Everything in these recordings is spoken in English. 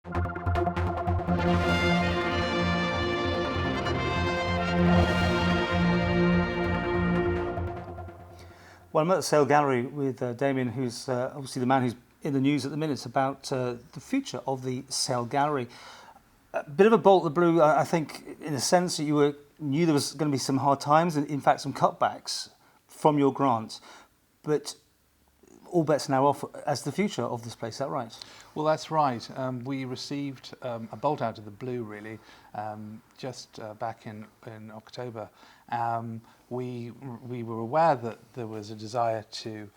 Well, I'm at the Sayle Gallery with Damian, who's obviously the man who's in the news at the minute about the future of the Sayle Gallery. A bit of a bolt of the blue, I think, in a sense that you knew there was going to be some hard times and, in fact, some cutbacks from your grant. But all bets are now off as the future of this place. Is that right? Well, that's right. We received a bolt out of the blue, really, just back in October. We were aware that there was a desire to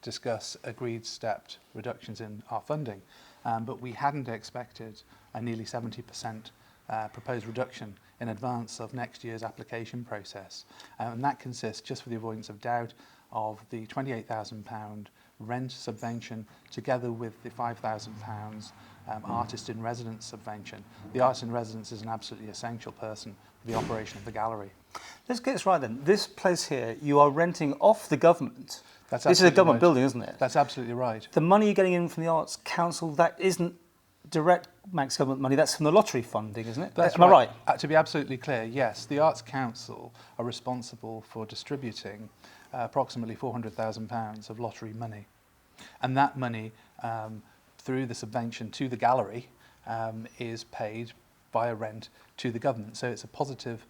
discuss agreed stepped reductions in our funding, but we hadn't expected a nearly 70% proposed reduction in advance of next year's application process. And that consists, just for the avoidance of doubt, of the £28,000 rent subvention together with the £5,000 artist in residence subvention. The artist in residence is an absolutely essential person for the operation of the gallery. Let's get this right then. This place here, you are renting off the government. This is a government building, isn't it? That's absolutely right. The money you're getting in from the Arts Council, that isn't direct Manx government money, that's from the lottery funding, isn't it? That's Am I right? To be absolutely clear, yes. The Arts Council are responsible for distributing approximately £400,000 of lottery money. And that money, through the subvention to the gallery, is paid via rent to the government. So it's a positive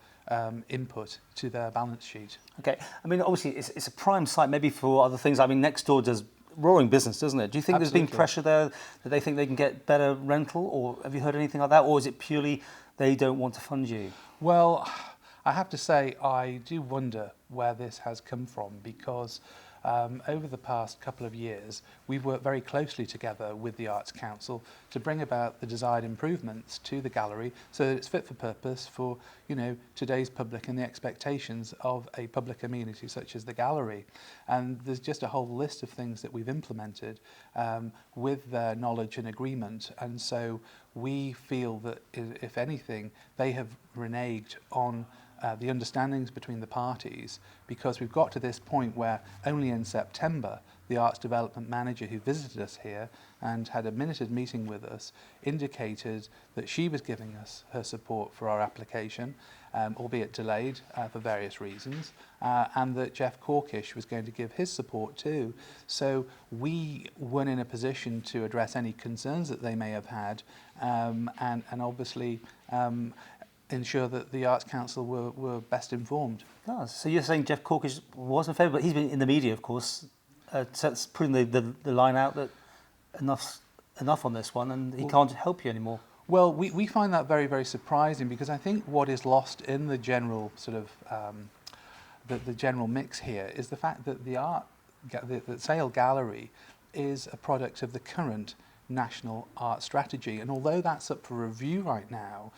input to their balance sheet. Okay. I mean, obviously, it's a prime site maybe for other things. I mean, next door does roaring business, doesn't it? Do you think Absolutely. There's been pressure there that they think they can get better rental? Or have you heard anything like that? Or is it purely they don't want to fund you? Well, I have to say I do wonder where this has come from, because over the past couple of years we've worked very closely together with the Arts Council to bring about the desired improvements to the gallery so that it's fit for purpose for, you know, today's public and the expectations of a public amenity such as the gallery. And there's just a whole list of things that we've implemented with their knowledge and agreement, and so we feel that if anything they have reneged on the understandings between the parties, because we've got to this point where only in September the Arts Development Manager who visited us here and had a minuted meeting with us indicated that she was giving us her support for our application, albeit delayed for various reasons, and that Jeff Corkish was going to give his support too. So we weren't in a position to address any concerns that they may have had, and obviously ensure that the Arts Council were best informed. Oh, so you're saying Jeff Corkish was in favour, but he's been in the media, of course, putting the line out that enough on this one, and he can't help you anymore. Well, we find that very, very surprising, because I think what is lost in the general sort of the general mix here is the fact that the Sayle Gallery is a product of the current national art strategy, and although that's up for review right now,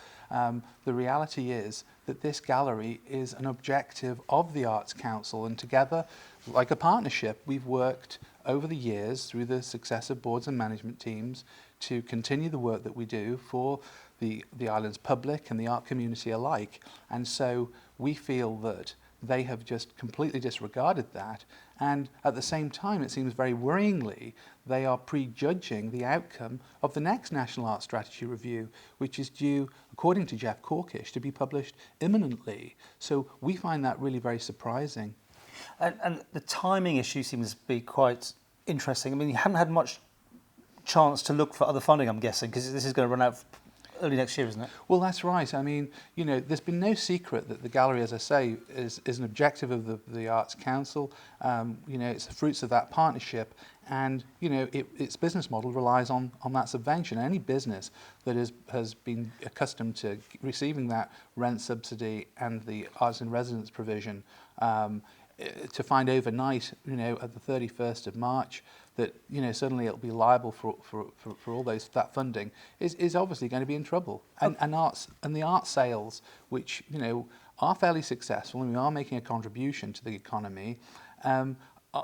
the reality is that this gallery is an objective of the Arts Council, and together, like a partnership, we've worked over the years through the successive boards and management teams to continue the work that we do for the island's public and the art community alike. And so we feel that they have just completely disregarded that, and at the same time it seems very worryingly they are prejudging the outcome of the next National Art Strategy Review, which is due, according to Jeff Corkish, to be published imminently. So we find that really very surprising. And the timing issue seems to be quite interesting. I mean, you haven't had much chance to look for other funding, I'm guessing, because this is going to run out early next year, isn't it? Well, that's right. I mean, you know, there's been no secret that the gallery, as I say, is an objective of the Arts Council. You know, it's the fruits of that partnership, and you know, its business model relies on that subvention. Any business that has been accustomed to receiving that rent subsidy and the arts in residence provision, to find overnight, you know, at the 31st of March, that, you know, suddenly it'll be liable for all that funding is obviously going to be in trouble. And the art sales, which, you know, are fairly successful and we are making a contribution to the economy,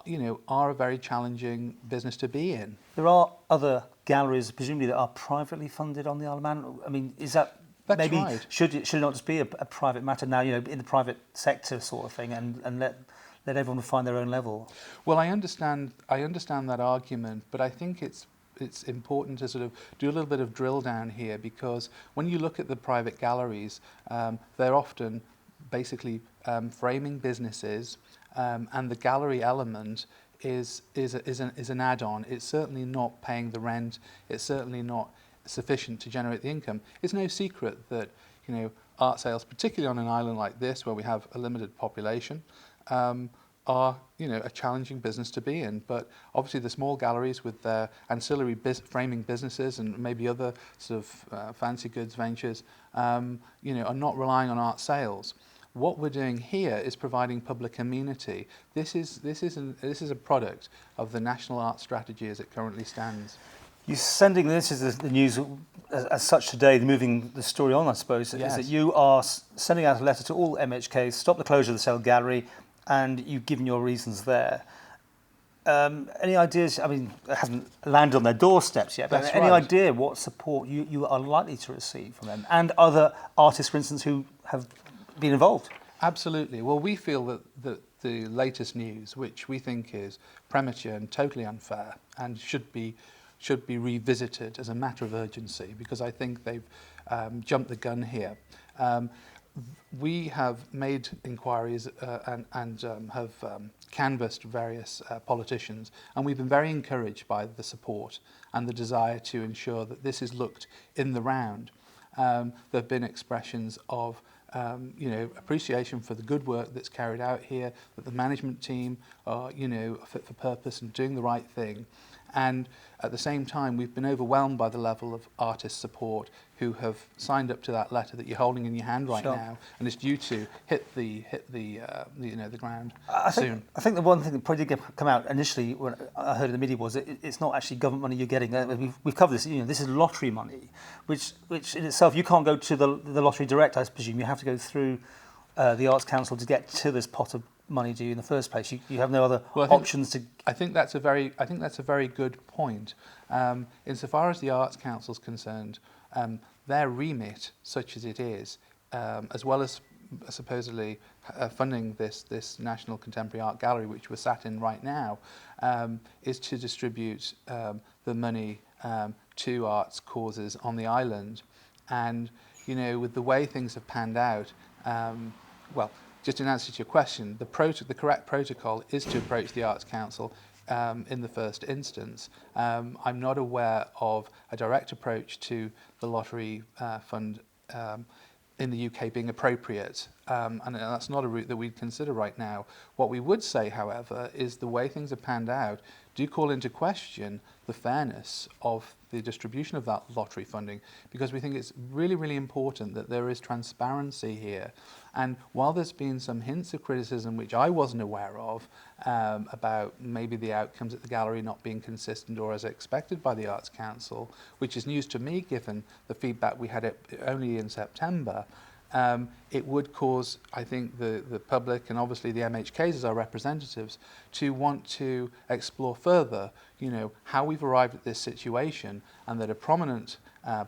you know, are a very challenging business to be in. There are other galleries, presumably, that are privately funded on the Isle of Man. I mean, is that That's maybe right. should it not just be a private matter now, you know, in the private sector sort of thing, and let everyone find their own level? Well, I understand that argument, but I think it's it's important to sort of do a little bit of drill down here, because when you look at the private galleries, they're often basically framing businesses, and the gallery element is an add-on. It's certainly not paying the rent. It's certainly not sufficient to generate the income. It's no secret that, you know, art sales, particularly on an island like this where we have a limited population, are, you know, a challenging business to be in. But obviously the small galleries with their ancillary framing businesses and maybe other sort of fancy goods ventures, you know, are not relying on art sales. What we're doing here is providing public amenity. This is a product of the National Art Strategy as it currently stands. You're sending, this is the news as such today, moving the story on, I suppose, Yes. is that you are sending out a letter to all MHKs, stop the closure of the Sayle Gallery, and you've given your reasons there. Any ideas? I mean, it hasn't landed on their doorsteps yet, but That's any right. idea what support you are likely to receive from them and other artists, for instance, who have been involved? Absolutely. Well, we feel that the latest news, which we think is premature and totally unfair and should be revisited as a matter of urgency, because I think they've jumped the gun here. We have made inquiries and have canvassed various politicians, and we've been very encouraged by the support and the desire to ensure that this is looked in the round. There have been expressions of you know, appreciation for the good work that's carried out here, that the management team are, you know, fit for purpose and doing the right thing. And at the same time, we've been overwhelmed by the level of artist support who have signed up to that letter that you're holding in your hand right Sure. now, and it's due to hit the you know, the ground soon. I think the one thing that probably did come out initially when I heard in the media was it's not actually government money you're getting. We've covered this. You know, this is lottery money, which in itself you can't go to the lottery direct. I presume you have to go through the Arts Council to get to this pot of money, do you, in the first place? You have no other options to. I think that's a very good point. Insofar as the Arts Council is concerned, their remit, such as it is, as well as supposedly funding this National Contemporary Art Gallery, which we're sat in right now, is to distribute the money to arts causes on the island. And, you know, with the way things have panned out, well, just in answer to your question, the correct protocol is to approach the Arts Council in the first instance. I'm not aware of a direct approach to the lottery fund in the UK being appropriate, and that's not a route that we'd consider right now. What we would say, however, is the way things have panned out do call into question the fairness of the distribution of that lottery funding, because we think it's really, really important that there is transparency here. And while there's been some hints of criticism which I wasn't aware of about maybe the outcomes at the gallery not being consistent or as expected by the Arts Council, which is news to me given the feedback we had only in September, it would cause, I think, the public and obviously the MHKs as our representatives to want to explore further, you know, how we've arrived at this situation, and that a prominent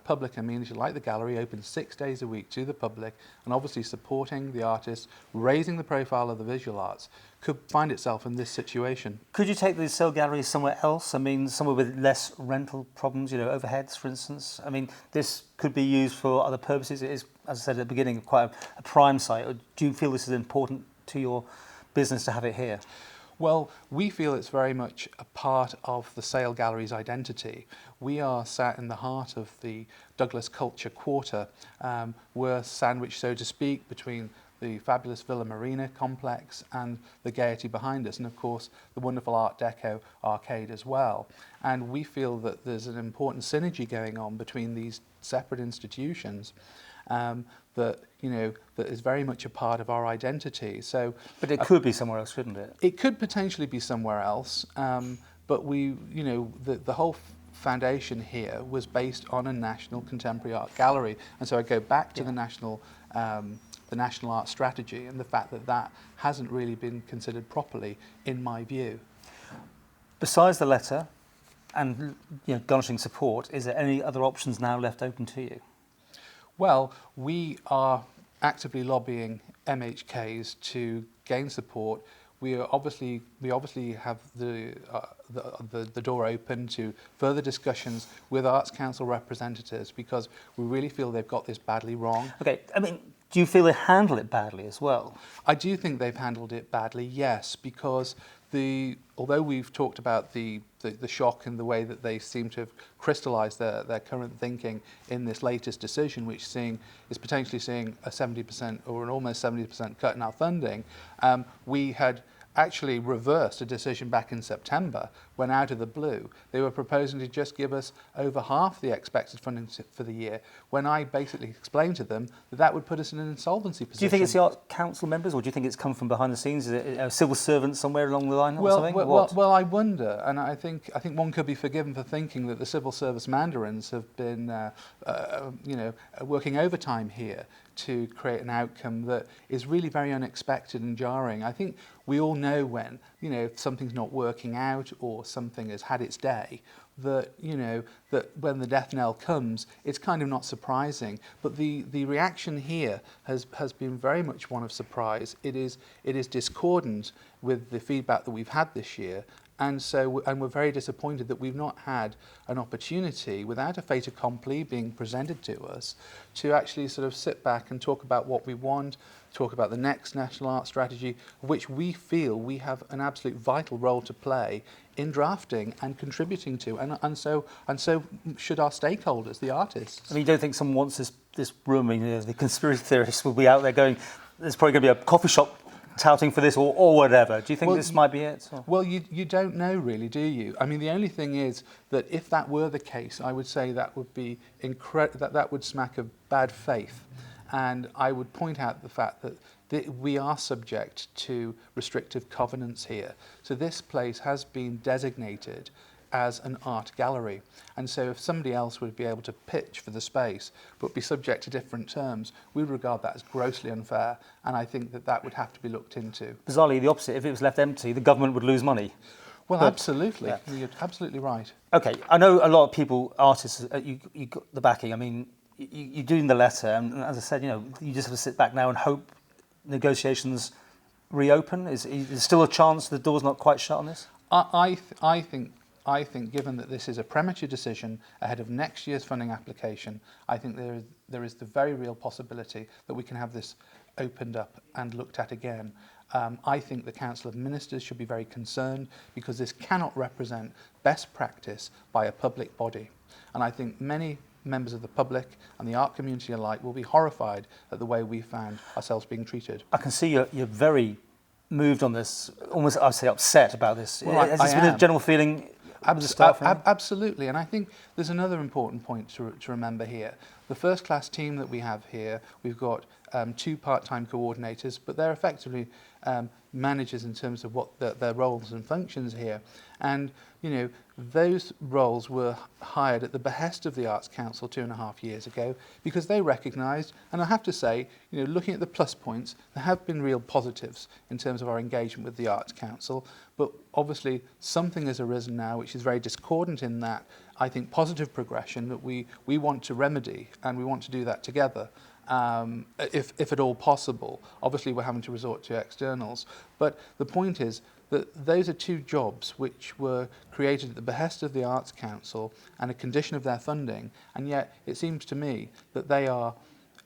public amenity like the gallery, open 6 days a week to the public and obviously supporting the artists, raising the profile of the visual arts, could find itself in this situation. Could you take the Sayle Gallery somewhere else? I mean, somewhere with less rental problems, you know, overheads, for instance? I mean, this could be used for other purposes. It is, as I said at the beginning, quite a prime site. Or do you feel this is important to your business to have it here? Well, we feel it's very much a part of the Sayle Gallery's identity. We are sat in the heart of the Douglas Culture Quarter. We're sandwiched, so to speak, between the fabulous Villa Marina complex and the Gaiety behind us, and of course the wonderful Art Deco arcade as well. And we feel that there's an important synergy going on between these separate institutions that, you know, that is very much a part of our identity. So, but it could be somewhere else, couldn't it? It could potentially be somewhere else, but we, you know, the whole foundation here was based on a national contemporary art gallery, and so I go back to the national art strategy and the fact that that hasn't really been considered properly, in my view. Besides the letter and, you know, garnishing support, is there any other options now left open to you? Well, we are actively lobbying MHKs to gain support. we obviously have the door open to further discussions with Arts Council representatives, because we really feel they've got this badly wrong. Okay, I mean, do you feel they handle it badly as well? I do think they've handled it badly, yes, because although we've talked about the shock and the way that they seem to have crystallised their current thinking in this latest decision, which is potentially seeing a 70% or an almost 70% cut in our funding, we had actually reversed a decision back in September when, out of the blue, they were proposing to just give us over half the expected funding for the year, when I basically explained to them that that would put us in an insolvency position. Do you think it's the Arts Council members, or do you think it's come from behind the scenes? Is it a civil servant somewhere along the line or something? Well, I wonder, and I think one could be forgiven for thinking that the civil service mandarins have been working overtime here to create an outcome that is really very unexpected and jarring. I think we all know when, if something's not working out or something has had its day, that when the death knell comes, it's kind of not surprising. But the reaction here has been very much one of surprise. It is discordant with the feedback that we've had this year. And we're very disappointed that we've not had an opportunity, without a fait accompli being presented to us, to actually sort of sit back and talk about what we want, talk about the next National Arts Strategy, which we feel we have an absolute vital role to play in drafting and contributing to, and so should our stakeholders, the artists. I mean, you don't think someone wants this room? I mean, the conspiracy theorists will be out there going, there's probably going to be a coffee shop touting for this or whatever. Do you think this might be it? Or? Well, you don't know really, do you? I mean, the only thing is that if that were the case, I would say that would be that would smack of bad faith. And I would point out the fact that we are subject to restrictive covenants here. So this place has been designated as an art gallery. And so if somebody else would be able to pitch for the space but be subject to different terms, we would regard that as grossly unfair, and I think that would have to be looked into. Bizarrely, the opposite. If it was left empty, the government would lose money. Well, absolutely. Yeah. You're absolutely right. Okay, I know a lot of people, artists, you got the backing. I mean, you're doing the letter, and as I said, you just have to sit back now and hope negotiations reopen. Is there still a chance the door's not quite shut on this? I think, given that this is a premature decision ahead of next year's funding application, I think there is the very real possibility that we can have this opened up and looked at again. I think the Council of Ministers should be very concerned, because this cannot represent best practice by a public body. And I think many members of the public and the art community alike will be horrified at the way we found ourselves being treated. I can see you're very moved on this, almost I'd say upset about this. Well, Has this been a general feeling? Absolutely, and I think there's another important point to remember here. The first class team that we have here, we've got 2 part-time coordinators, but they're effectively managers in terms of what their roles and functions here. And those roles were hired at the behest of the Arts Council 2.5 years ago, because they recognised, and I have to say, looking at the plus points, there have been real positives in terms of our engagement with the Arts Council, but obviously something has arisen now which is very discordant in that, I think, positive progression that we want to remedy, and we want to do that together. If at all possible. Obviously we're having to resort to externals, but the point is that those are 2 jobs which were created at the behest of the Arts Council and a condition of their funding, and yet it seems to me that they are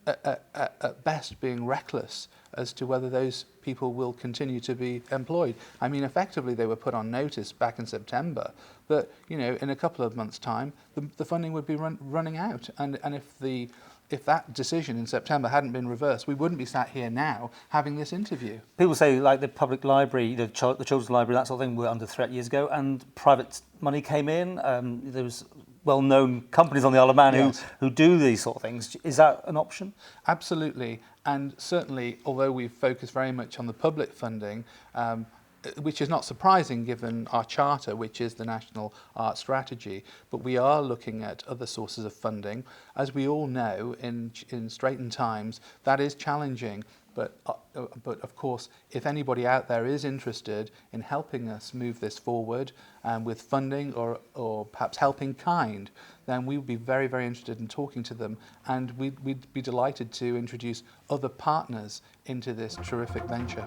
at best being reckless as to whether those people will continue to be employed. I mean, effectively they were put on notice back in September that in a couple of months' time the funding would be running out, and if that decision in September hadn't been reversed, we wouldn't be sat here now having this interview. People say, like, the public library, the children's library, that sort of thing, were under threat years ago, and private money came in. There was well-known companies on the Isle of Man Yes. who do these sort of things. Is that an option? Absolutely, and certainly, although we've focused very much on the public funding, which is not surprising given our charter, which is the National Art Strategy, but we are looking at other sources of funding. As we all know, in straitened times, that is challenging. But of course, if anybody out there is interested in helping us move this forward with funding or perhaps helping kind, then we would be very, very interested in talking to them, and we'd be delighted to introduce other partners into this terrific venture.